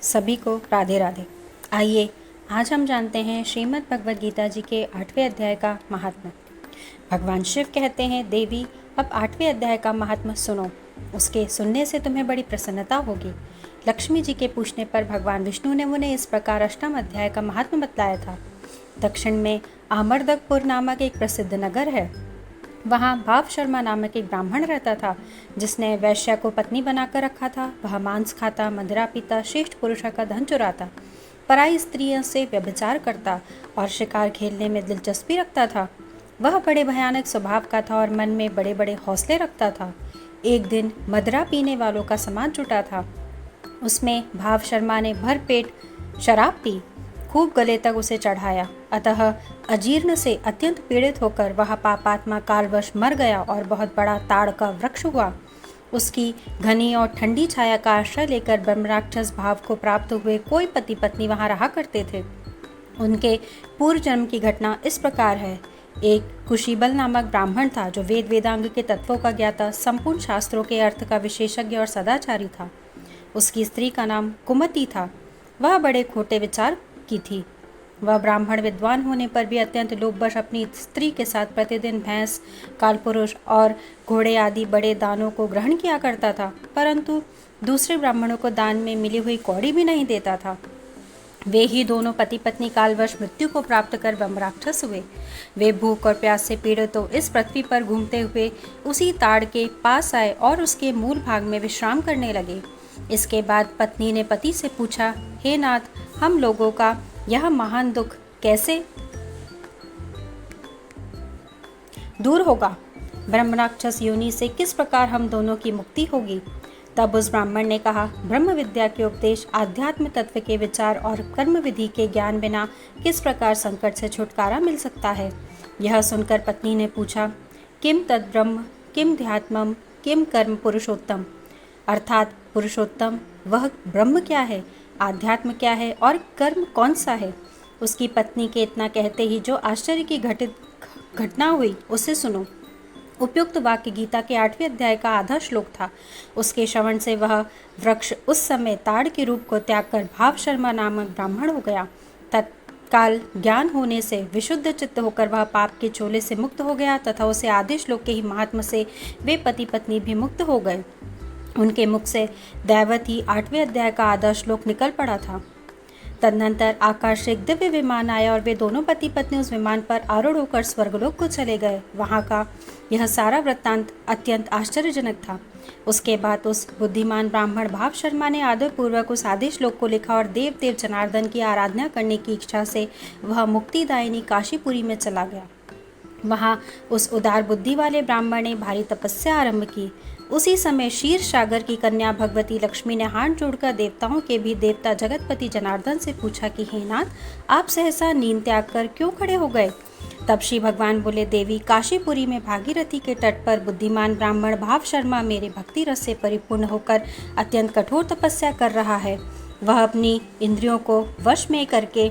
सभी को राधे राधे। आइए आज हम जानते हैं श्रीमद् भगवद गीता जी के 8वें अध्याय का महात्म्य। भगवान शिव कहते हैं, देवी अब 8वें अध्याय का महात्म्य सुनो, उसके सुनने से तुम्हें बड़ी प्रसन्नता होगी। लक्ष्मी जी के पूछने पर भगवान विष्णु ने उन्हें इस प्रकार 8वें अध्याय का महात्म्य बतलाया था। दक्षिण में आमर्दकपुर नामक एक प्रसिद्ध नगर है। वहाँ भाव शर्मा नामक एक ब्राह्मण रहता था, जिसने वैश्या को पत्नी बनाकर रखा था। वह मांस खाता, मदिरा पीता, श्रेष्ठ पुरुषों का धन चुराता, पराई स्त्रियों से व्यभिचार करता और शिकार खेलने में दिलचस्पी रखता था। वह बड़े भयानक स्वभाव का था और मन में बड़े बड़े हौसले रखता था। एक दिन मदिरा पीने वालों का समाज जुटा था। उसमें भाव शर्मा ने भर पेट शराब पी, खूब गले तक उसे चढ़ाया। अतः अजीर्ण से अत्यंत पीड़ित होकर वह पापात्मा कालवश मर गया और बहुत बड़ा ताड़ का वृक्ष हुआ। उसकी घनी और ठंडी छाया का आश्रय लेकर ब्रह्मराक्षस भाव को प्राप्त हुए कोई पति पत्नी वहां रहा करते थे। उनके पूर्व जन्म की घटना इस प्रकार है। एक कुशीबल नामक ब्राह्मण था, जो वेद वेदांग के तत्वों का ज्ञाता, संपूर्ण शास्त्रों के अर्थ का विशेषज्ञ और सदाचारी था। उसकी स्त्री का नाम कुमति था। वह बड़े खोटे विचार की थी। वह ब्राह्मण विद्वान होने पर भी अत्यंत लोभवश अपनी स्त्री के साथ प्रतिदिन भैंस, कालपुरुष और घोड़े आदि बड़े दानों को ग्रहण किया करता था, परंतु दूसरे ब्राह्मणों को दान में मिली हुई कौड़ी भी नहीं देता था। वे ही दोनों पति पत्नी कालवश मृत्यु को प्राप्त कर ब्रह्मराक्षस हुए। वे भूख और प्यास से पीड़ित तो इस पृथ्वी पर घूमते हुए उसी ताड़ के पास आए और उसके मूल भाग में विश्राम करने लगे। इसके बाद पत्नी ने पति से पूछा, हे नाथ, हम लोगों का यह महान दुख कैसे दूर होगा? ब्रह्मराक्षस योनि से किस प्रकार हम दोनों की मुक्ति होगी? तब उस ब्राह्मण ने कहा, ब्रह्म विद्या के उपदेश, आध्यात्म तत्व के विचार और कर्म विधि के ज्ञान बिना किस प्रकार संकट से छुटकारा मिल सकता है? यह सुनकर पत्नी ने पूछा, किम तद ब्रह्म, किम ध्यात्मम, किम कर्म पुरुषोत्तम? अर्थात पुरुषोत्तम वह ब्रह्म क्या है, आध्यात्म क्या है और कर्म कौन सा है? उसकी पत्नी के इतना कहते ही जो आश्चर्य की घटना हुई उसे सुनो। उपयुक्त वाक्य गीता के 8वें अध्याय का आधा श्लोक था। उसके श्रवण से वह वृक्ष उस समय ताड़ के रूप को त्याग कर भाव शर्मा नामक ब्राह्मण हो गया। तत्काल ज्ञान होने से विशुद्ध चित्त होकर वह पाप के चोले से मुक्त हो गया तथा उसे आधे श्लोक के ही महात्म्य से वे पति पत्नी भी मुक्त हो गए। उनके मुख से दैवत ही 8वें अध्याय का आधा श्लोक निकल पड़ा था। तदनंतर आकाश से एक दिव्य विमान आया और वे दोनों पति पत्नी उस विमान पर आरूढ़ होकर स्वर्गलोक को चले गए। वहाँ का यह सारा वृत्तांत अत्यंत आश्चर्यजनक था। उसके बाद उस बुद्धिमान ब्राह्मण भाव शर्मा ने आदरपूर्वक उस आधे श्लोक को लिखा और देव देव जनार्दन की आराधना करने की इच्छा से वह मुक्तिदायिनी काशीपुरी में चला गया। वहाँ उस उदार बुद्धि वाले ब्राह्मण ने भारी तपस्या आरंभ की। उसी समय क्षीर सागर की कन्या भगवती लक्ष्मी ने हाथ जोड़कर देवताओं के भी देवता जगतपति जनार्दन से पूछा कि हे नाथ, आप सहसा नींद त्याग कर क्यों खड़े हो गए? तब श्री भगवान बोले, देवी, काशीपुरी में भागीरथी के तट पर बुद्धिमान ब्राह्मण भाव शर्मा मेरे भक्ति रस से परिपूर्ण होकर अत्यंत कठोर तपस्या कर रहा है। वह अपनी इंद्रियों को वश में करके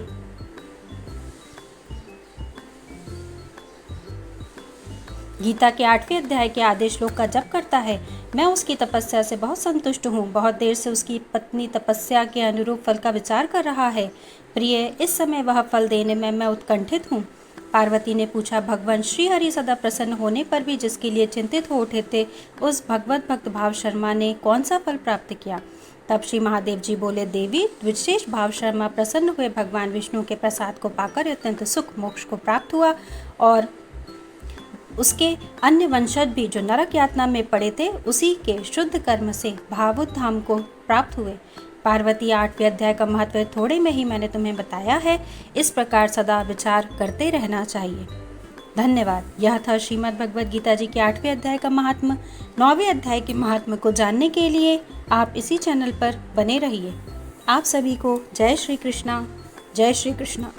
गीता के 8वें अध्याय के आधे श्लोक का जप करता है। मैं उसकी तपस्या से बहुत संतुष्ट हूँ। बहुत देर से उसकी पत्नी तपस्या के अनुरूप फल का विचार कर रहा है। प्रिय, इस समय वह फल देने में मैं उत्कंठित हूँ। पार्वती ने पूछा, भगवान श्री हरि सदा प्रसन्न होने पर भी जिसके लिए चिंतित हो उठे थे, उस भगवत भक्त भाव शर्मा ने कौन सा फल प्राप्त किया? तब श्री महादेव जी बोले, देवी, विशेष भाव शर्मा प्रसन्न हुए भगवान विष्णु के प्रसाद को पाकर अत्यंत सुख मोक्ष को प्राप्त हुआ और उसके अन्य वंशज भी जो नरक यातना में पड़े थे, उसी के शुद्ध कर्म से भावुत धाम को प्राप्त हुए। पार्वती, 8वें अध्याय का महत्व थोड़े में ही मैंने तुम्हें बताया है। इस प्रकार सदा विचार करते रहना चाहिए। धन्यवाद। यह था श्रीमद् भगवद गीता जी के 8वें अध्याय का महात्म्य। 9वें अध्याय के महात्म्य को जानने के लिए आप इसी चैनल पर बने रहिए। आप सभी को जय श्री कृष्णा। जय श्री कृष्णा।